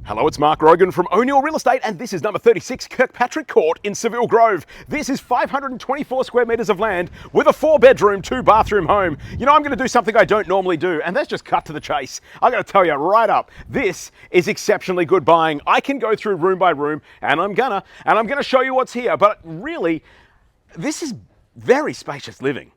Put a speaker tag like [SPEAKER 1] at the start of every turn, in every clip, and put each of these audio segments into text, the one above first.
[SPEAKER 1] Hello, it's Mark Grogan from O'Neill Real Estate, and this is number 36 Kirkpatrick Court in Seville Grove. This is 524 square metres of land with a 4-bedroom, 2-bathroom home. You know, I'm going to do something I don't normally do, and that's just cut to the chase. I'm going to tell you right up, this is exceptionally good buying. I can go through room by room, and I'm gonna show you what's here, but really, this is very spacious living.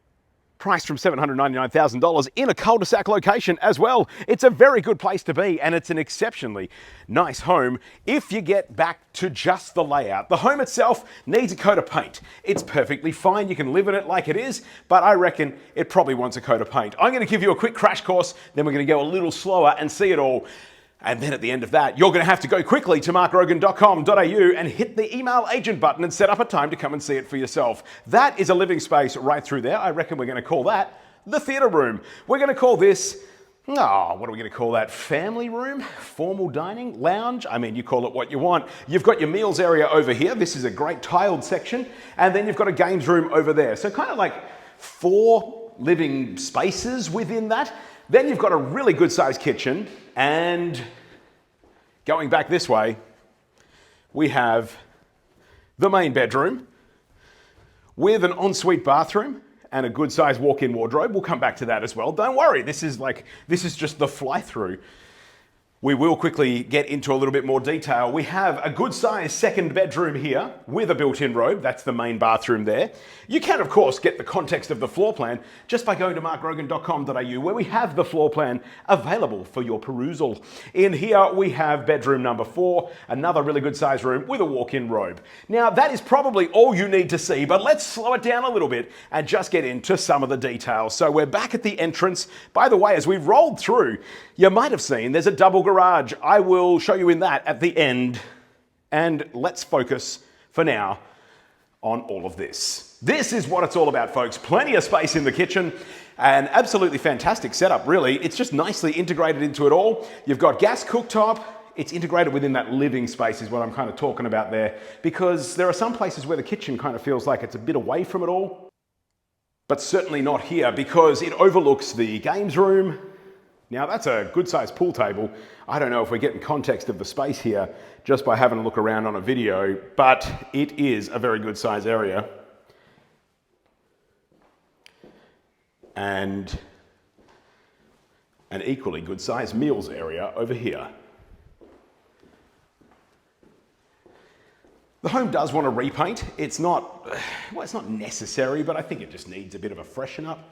[SPEAKER 1] Priced from $799,000 in a cul-de-sac location as well. It's a very good place to be, and it's an exceptionally nice home if you get back to just the layout. The home itself needs a coat of paint. It's perfectly fine. You can live in it like it is, but I reckon it probably wants a coat of paint. I'm going to give you a quick crash course, then we're going to go a little slower and see it all. And then at the end of that, you're going to have to go quickly to markgrogan.com.au and hit the email agent button and set up a time to come and see it for yourself. That is a living space right through there. I reckon we're going to call that the theatre room. We're going to call this, what are we going to call that? Family room? Formal dining? Lounge? I mean, you call it what you want. You've got your meals area over here. This is a great tiled section. And then you've got a games room over there. So kind of like 4 living spaces within that. Then you've got a really good sized kitchen, and going back this way, we have the main bedroom with an ensuite bathroom and a good sized walk-in wardrobe. We'll come back to that as well. Don't worry, this is just the fly-through. We will quickly get into a little bit more detail. We have a good sized second bedroom here with a built-in robe. That's the main bathroom there. You can, of course, get the context of the floor plan just by going to markgrogan.com.au, where we have the floor plan available for your perusal. In here, we have bedroom number 4, another really good sized room with a walk-in robe. Now, that is probably all you need to see, but let's slow it down a little bit and just get into some of the details. So we're back at the entrance. By the way, as we've rolled through, you might have seen there's a double garage. I will show you in that at the end. And let's focus for now on all of this. This is what it's all about, folks. Plenty of space in the kitchen. An absolutely fantastic setup, really. It's just nicely integrated into it all. You've got gas cooktop. It's integrated within that living space is what I'm kind of talking about there, because there are some places where the kitchen kind of feels like it's a bit away from it all, but certainly not here because it overlooks the games room. Now that's a good sized pool table. I don't know if we're getting context of the space here just by having a look around on a video, but it is a very good size area. And an equally good size meals area over here. The home does want to repaint. It's not necessary, but I think it just needs a bit of a freshen up.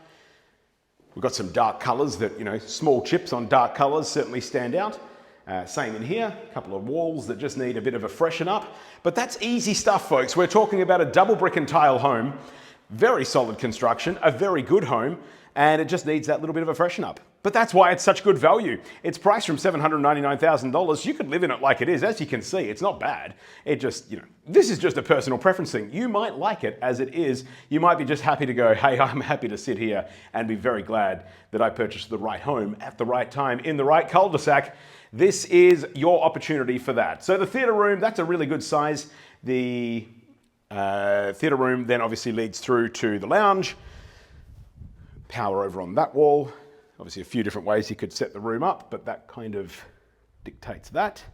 [SPEAKER 1] We've got some dark colours that, small chips on dark colours certainly stand out. Same in here, a couple of walls that just need a bit of a freshen up. But that's easy stuff, folks. We're talking about a double brick and tile home, very solid construction, a very good home, and it just needs that little bit of a freshen up. But that's why it's such good value. It's priced from $799,000. You could live in it like it is. As you can see, it's not bad. It just, this is just a personal preference thing. You might like it as it is. You might be just happy to go, hey, I'm happy to sit here and be very glad that I purchased the right home at the right time in the right cul-de-sac. This is your opportunity for that. So the theatre room, that's a really good size. The theatre room then obviously leads through to the lounge. Power over on that wall. Obviously a few different ways you could set the room up, but that kind of dictates that.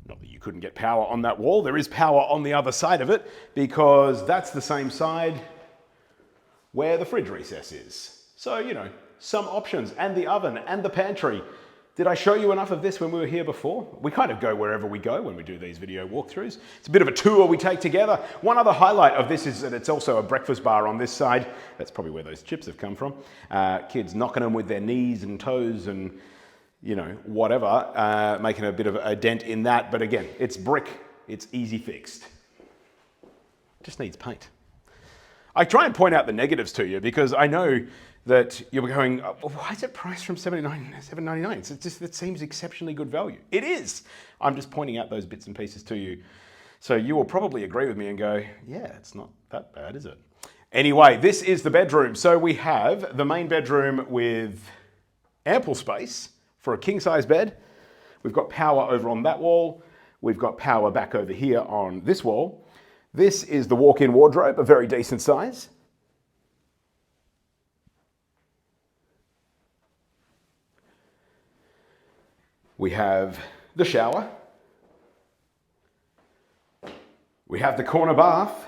[SPEAKER 1] Not that you couldn't get power on that wall. There is power on the other side of it because that's the same side where the fridge recess is. So, some options, and the oven and the pantry. Did I show you enough of this when we were here before? We kind of go wherever we go when we do these video walkthroughs. It's a bit of a tour we take together. One other highlight of this is that it's also a breakfast bar on this side. That's probably where those chips have come from. Kids knocking them with their knees and toes and, whatever, making a bit of a dent in that. But again, it's brick. It's easy fixed. Just needs paint. I try and point out the negatives to you because I know that you're going, why is it priced from $799? It seems exceptionally good value. It is. I'm just pointing out those bits and pieces to you. So you will probably agree with me and go, yeah, it's not that bad, is it? Anyway, this is the bedroom. So we have the main bedroom with ample space for a king-size bed. We've got power over on that wall. We've got power back over here on this wall. This is the walk-in wardrobe, a very decent size. We have the shower. We have the corner bath.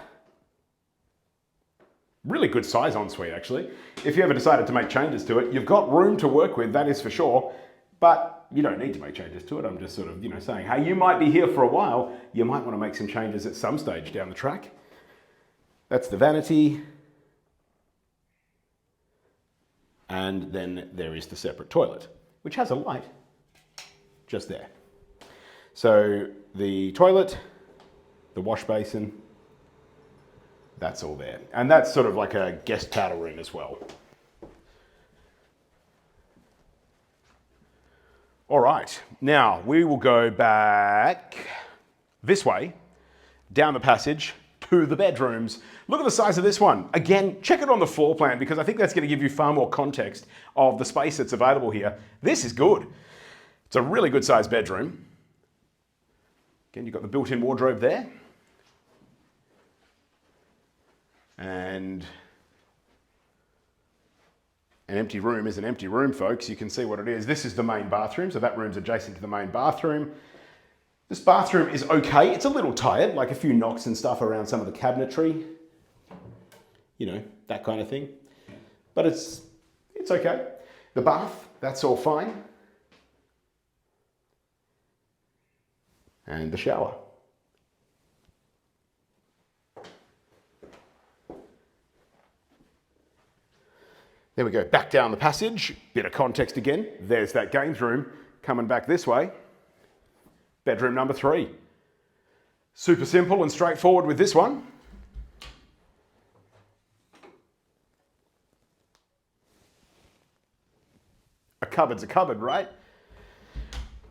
[SPEAKER 1] Really good size ensuite, actually. If you ever decided to make changes to it, you've got room to work with, that is for sure, but you don't need to make changes to it. I'm just sort of, saying, hey, you might be here for a while. You might want to make some changes at some stage down the track. That's the vanity. And then there is the separate toilet, which has a light just there. So the toilet, the wash basin, that's all there. And that's sort of like a guest powder room as well. All right, now we will go back this way, down the passage to the bedrooms. Look at the size of this one. Again, check it on the floor plan because I think that's going to give you far more context of the space that's available here. This is good. It's a really good sized bedroom. Again, you've got the built-in wardrobe there. And an empty room is an empty room, folks. You can see what it is. This is the main bathroom, so that room's adjacent to the main bathroom. This bathroom is okay. It's a little tired, like a few knocks and stuff around some of the cabinetry. That kind of thing. But it's okay. The bath, that's all fine. And the shower. There we go, back down the passage. Bit of context again. There's that games room coming back this way. Bedroom number 3. Super simple and straightforward with this one. A cupboard's a cupboard, right?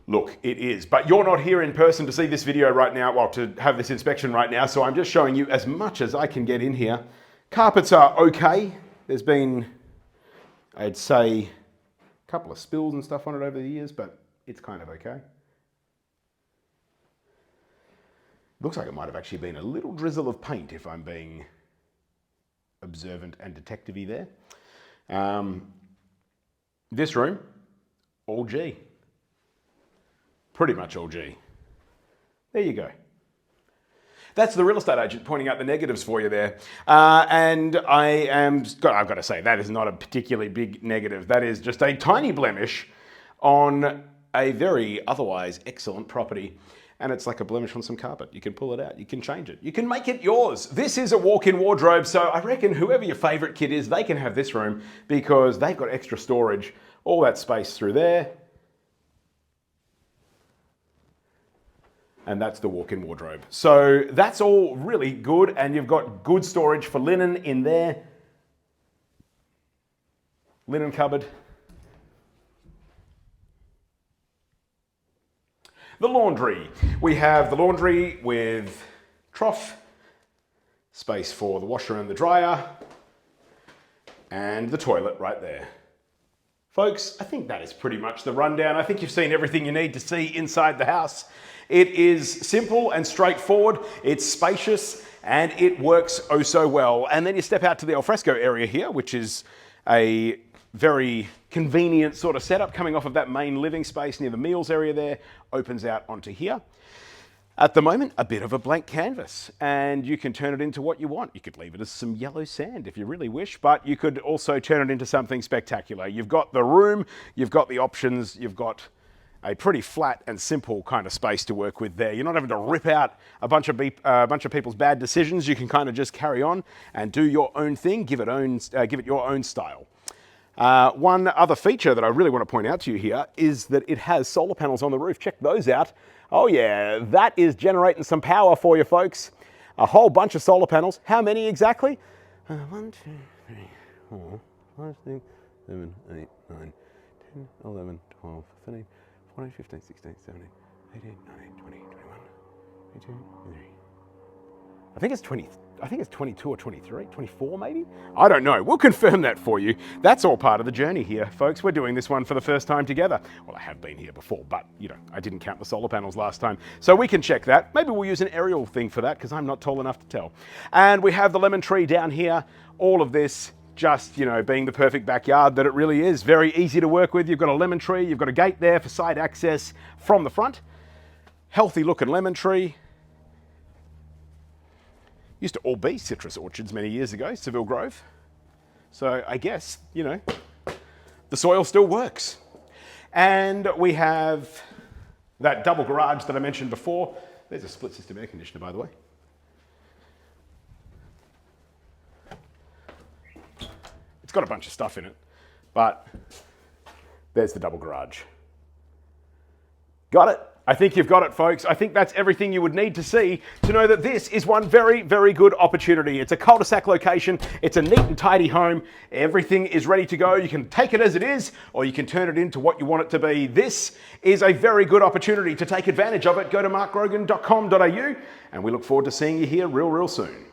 [SPEAKER 1] Look, it is, but you're not here in person to see this video right now, well, to have this inspection right now, so I'm just showing you as much as I can get in here. Carpets are okay. There's been, I'd say, a couple of spills and stuff on it over the years, but it's kind of okay. Looks like it might have actually been a little drizzle of paint if I'm being observant and detective-y there. This room, all G. Pretty much all G. There you go. That's the real estate agent pointing out the negatives for you there. And I've got to say, that is not a particularly big negative. That is just a tiny blemish on a very otherwise excellent property. And it's like a blemish on some carpet. You can pull it out, you can change it, you can make it yours. This is a walk-in wardrobe, so I reckon whoever your favorite kid is, they can have this room because they've got extra storage, all that space through there. And that's the walk-in wardrobe. So that's all really good, and you've got good storage for linen in there. Linen cupboard. The laundry. We have the laundry with trough, space for the washer and the dryer, and the toilet right there. Folks, I think that is pretty much the rundown. I think you've seen everything you need to see inside the house. It is simple and straightforward, it's spacious, and it works oh so well. And then you step out to the alfresco area here, which is a very convenient sort of setup coming off of that main living space near the meals area there, opens out onto here. At the moment, a bit of a blank canvas, and you can turn it into what you want. You could leave it as some yellow sand if you really wish, but you could also turn it into something spectacular. You've got the room, you've got the options, you've got a pretty flat and simple kind of space to work with there. You're not having to rip out a bunch of people's bad decisions. You can kind of just carry on and do your own thing, give it your own style. One other feature that I really want to point out to you here is that it has solar panels on the roof. Check those out. Oh yeah, that is generating some power for you folks. A whole bunch of solar panels. How many exactly? 1, 2, 3, 4, 5, 6, 7, 8, 9, 10, 11, 12, 13, 14, 15, 16, 17, 18, 19, 20, 21, 22, 23. I think it's 22 or 23, 24 maybe? I don't know. We'll confirm that for you. That's all part of the journey here, folks. We're doing this one for the first time together. Well, I have been here before, but I didn't count the solar panels last time. So we can check that. Maybe we'll use an aerial thing for that because I'm not tall enough to tell. And we have the lemon tree down here. All of this just, being the perfect backyard that it really is. Very easy to work with. You've got a lemon tree. You've got a gate there for side access from the front. healthy looking lemon tree. Used to all be citrus orchards many years ago, Seville Grove. So I guess, you know, the soil still works. And we have that double garage that I mentioned before. There's a split system air conditioner, by the way. It's got a bunch of stuff in it, but there's the double garage. Got it? I think you've got it, folks. I think that's everything you would need to see to know that this is one very, very good opportunity. It's a cul-de-sac location. It's a neat and tidy home. Everything is ready to go. You can take it as it is, or you can turn it into what you want it to be. This is a very good opportunity to take advantage of it. Go to markgrogan.com.au, and we look forward to seeing you here real, real soon.